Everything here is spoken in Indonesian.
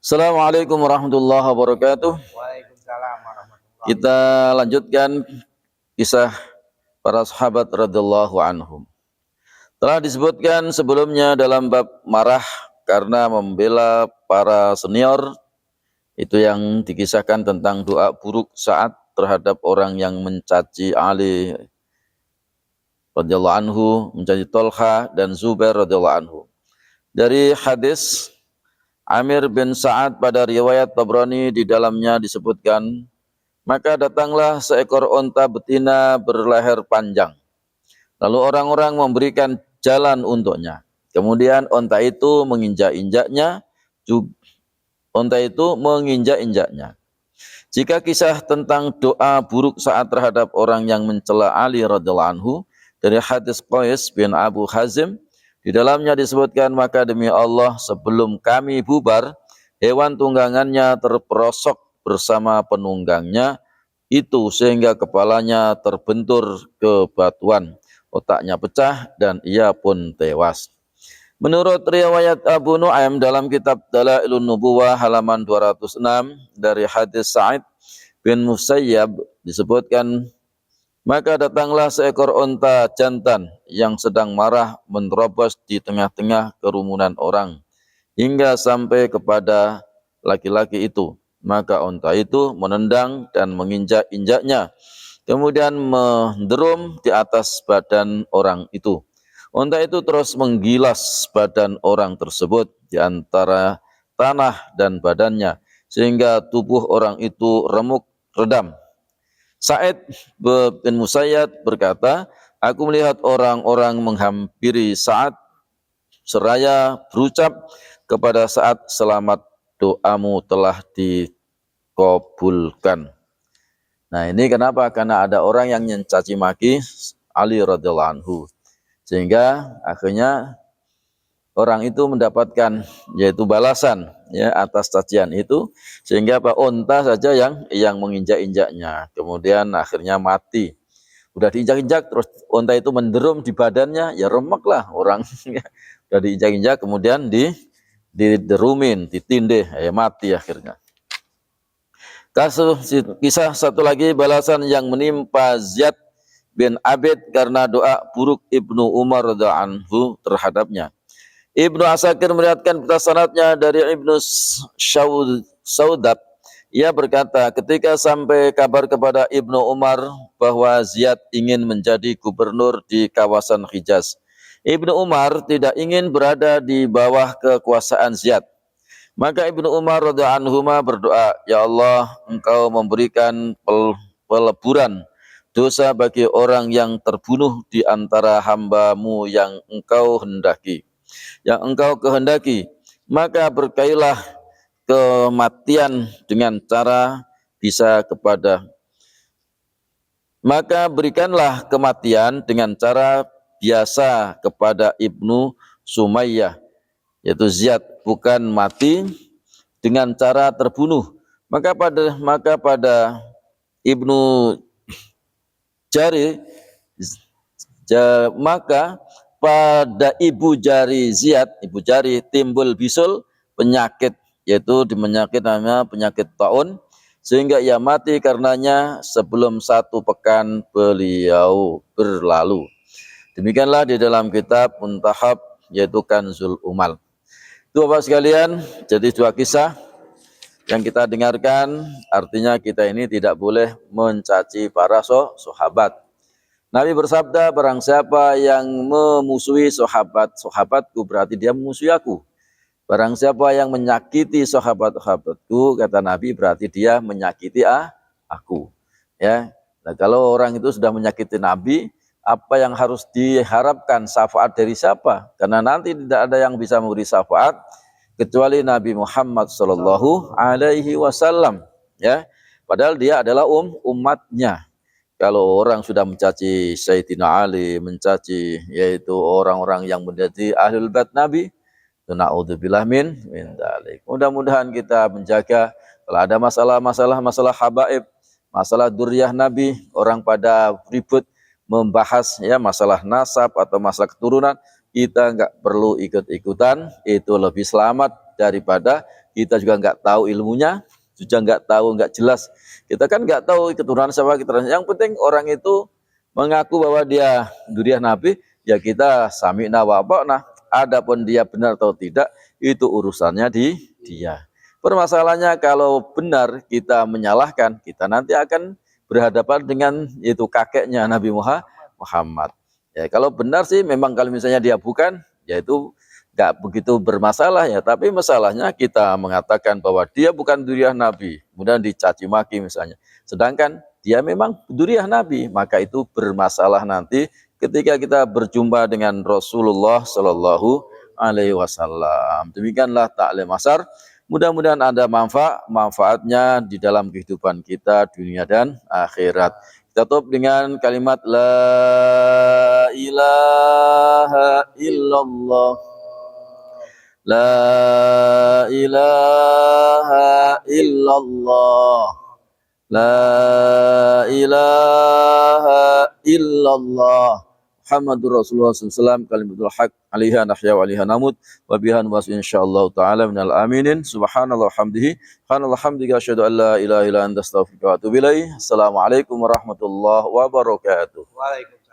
Assalamualaikum warahmatullahi wabarakatuh. Waalaikumsalam warahmatullahi Kita lanjutkan kisah para sahabat radhiyallahu anhum. Telah disebutkan sebelumnya dalam bab marah karena membela para senior, itu yang dikisahkan tentang doa buruk Sa'ad terhadap orang yang mencaci Ali radhiyallahu anhu, mencaci Tolha dan Zubair radhiyallahu anhu. Dari hadis Amir bin Sa'ad pada riwayat Tabrani di dalamnya disebutkan, maka datanglah seekor onta betina berleher panjang. Lalu orang-orang memberikan jalan untuknya. Kemudian onta itu menginjak-injaknya. Jika kisah tentang doa buruk Sa'ad terhadap orang yang mencela Ali radhiyallahu anhu dari hadis Qais bin Abu Hazim, di dalamnya disebutkan, maka demi Allah sebelum kami bubar, hewan tunggangannya terperosok bersama penunggangnya itu sehingga kepalanya terbentur ke batuan, otaknya pecah dan ia pun tewas. Menurut riwayat Abu Nu'aim dalam kitab Dalailun Nubuwah halaman 206 dari hadis Sa'id bin Musayyab disebutkan, maka datanglah seekor onta jantan yang sedang marah menerobos di tengah-tengah kerumunan orang hingga sampai kepada laki-laki itu. Maka onta itu menendang dan menginjak-injaknya, kemudian menderum di atas badan orang itu. Onta itu terus menggilas badan orang tersebut di antara tanah dan badannya, sehingga tubuh orang itu remuk redam. Sa'id bin Musayyad berkata, aku melihat orang-orang menghampiri Sa'ad seraya berucap kepada Sa'ad, selamat, doamu telah dikabulkan. Nah, ini kenapa? Karena ada orang yang mencaci maki Ali radhiyallahu anhu, sehingga akhirnya orang itu mendapatkan yaitu balasan ya atas cacian itu, sehingga onta saja yang menginjak-injaknya, kemudian akhirnya mati. Udah diinjak-injak terus onta itu menderum di badannya, ya remek lah orang. Udah diinjak-injak kemudian diderumin, ditindih, ya mati akhirnya. Kisah satu lagi, balasan yang menimpa Ziyad bin Abid karena doa buruk Ibnu Umar radhiyallahu anhu terhadapnya. Ibnu Asakir meriwayatkan sanadnya dari Ibnu Saudab. Ia berkata, ketika sampai kabar kepada Ibnu Umar bahwa Ziyad ingin menjadi gubernur di kawasan Hijaz, Ibnu Umar tidak ingin berada di bawah kekuasaan Ziyad. Maka Ibnu Umar radhiyallahu anhu berdoa, ya Allah, Engkau memberikan peleburan dosa bagi orang yang terbunuh di antara hamba-Mu yang Engkau kehendaki, maka berkailah kematian dengan cara bisa kepada, maka berikanlah kematian dengan cara biasa kepada Ibnu Sumayyah, yaitu Ziyad, bukan mati dengan cara terbunuh. Maka pada Ibnu Jari, maka pada ibu jari Ziyad, ibu jari, timbul bisul, penyakit, yaitu namanya penyakit taun, sehingga ia mati karenanya sebelum 1 pekan beliau berlalu. Demikianlah di dalam kitab Muntahab, yaitu Kanzul Umal. Itu Bapak sekalian, jadi 2 kisah yang kita dengarkan, artinya kita ini tidak boleh mencaci para sahabat. Nabi bersabda, barang siapa yang memusuhi sahabatku berarti dia memusuhi aku. Barang siapa yang menyakiti sahabatku, kata Nabi, berarti dia menyakiti aku. Ya. Nah, kalau orang itu sudah menyakiti Nabi, apa yang harus diharapkan? Syafaat dari siapa? Karena nanti tidak ada yang bisa memberi syafaat kecuali Nabi Muhammad sallallahu alaihi wasallam. Ya. Padahal dia adalah umatnya. Kalau orang sudah mencaci Sayyidina Ali, mencaci yaitu orang-orang yang menjadi ahlul bait Nabi, na'udzubillah min dzalik. Mudah-mudahan kita menjaga kalau ada masalah habaib, masalah duriyah Nabi, orang pada ribut membahas ya masalah nasab atau masalah keturunan, kita enggak perlu ikut-ikutan, itu lebih selamat daripada kita juga nggak tahu ilmunya, juga nggak jelas. Kita kan nggak tahu keturunan siapa keturunan. Yang penting orang itu mengaku bahwa dia duriah Nabi, ya kita sami'na wa ata'na. Adapun dia benar atau tidak, itu urusannya di dia. Permasalahannya kalau benar kita menyalahkan, kita nanti akan berhadapan dengan itu kakeknya Nabi Muhammad. Ya, kalau benar sih memang kalau misalnya dia bukan, ya itu nggak begitu bermasalah ya. Tapi masalahnya kita mengatakan bahwa dia bukan duriah Nabi, kemudian dicaci maki misalnya. Sedangkan dia memang duriah Nabi, maka itu bermasalah nanti ketika kita berjumpa dengan Rasulullah Shallallahu Alaihi Wasallam. Demikianlah taklim asar. Mudah-mudahan ada manfaatnya di dalam kehidupan kita dunia dan akhirat. Kita tutup dengan kalimat La ilaha illallah. La ilaha illallah. La ilaha illallah. Muhammadur Rasulullah SAW kalimatul haq alaiha nahya wa alaiha namut wa biha nuwas insyaallah taala minal aminin subhanallah hamdihi subhanallah hamdika asyhadu an la ilaha illa anta astaghfiruka wa atubu ilaih. Assalamualaikum warahmatullahi wabarakatuh. Waalaikumsalam.